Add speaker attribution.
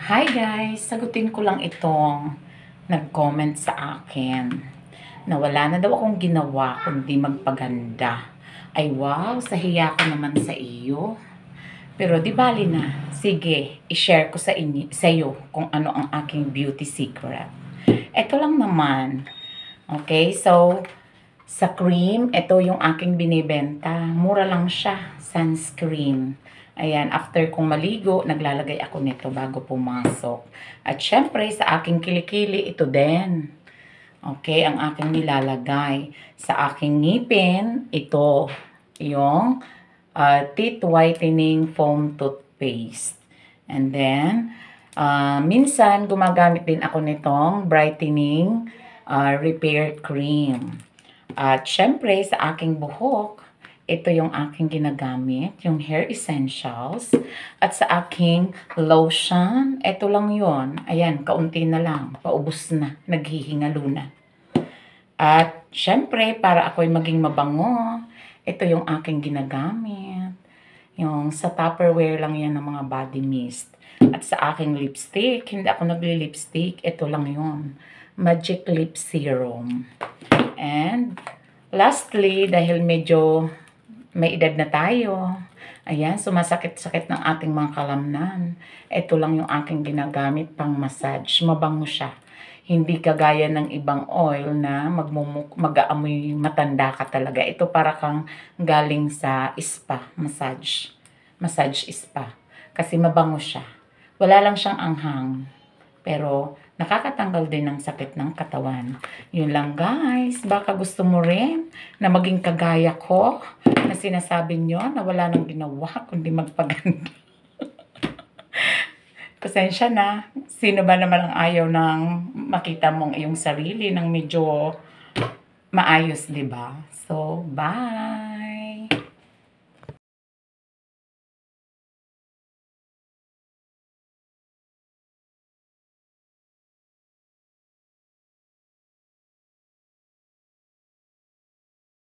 Speaker 1: Hi guys! Sagutin ko lang itong nag-comment sa akin na wala na daw akong ginawa kundi magpaganda. Ay wow, sa hiya ko naman sa iyo. Pero di bali na. Sige, i-share ko sa iyo kung ano ang aking beauty secret. Ito lang naman. Okay, so sa cream, ito yung aking binibenta. Mura lang siya, sunscreen. Ayan, after kong maligo, naglalagay ako nito bago pumasok. At syempre, sa aking kilikili, ito din. Okay, ang aking nilalagay. Sa aking ngipin, ito. Yung teeth whitening foam toothpaste. And then, minsan, gumagamit din ako nitong brightening repair cream. At syempre, sa aking buhok, ito yung aking ginagamit, yung hair essentials. At sa aking lotion, ito lang yon. Ayan, kaunti na lang. Paubos na. Naghihingalo na. At syempre, para ako'y maging mabango, ito yung aking ginagamit. Yung sa Tupperware lang yan ng mga body mist. At sa aking lipstick, hindi ako nagli-lipstick. Ito lang yun. Magic Lip Serum. And lastly, dahil medyo may edad na tayo, ayan, sumasakit-sakit ng ating mga kalamnan. Ito lang yung aking ginagamit pang massage. Mabango siya. Hindi kagaya ng ibang oil na mag-aamoy matanda ka talaga. Ito para kang galing sa spa, massage. Massage spa. Kasi mabango siya. Wala lang siyang anghang. Pero nakakatanggal din ng sakit ng katawan. Yun lang guys. Baka gusto mo rin na maging kagaya ko na sinasabi nyo na wala nang ginawa kundi magpaganda. Pasensya na. Sino ba naman ang ayaw ng makita mong iyong sarili ng medyo maayos, 'di ba? So, bye!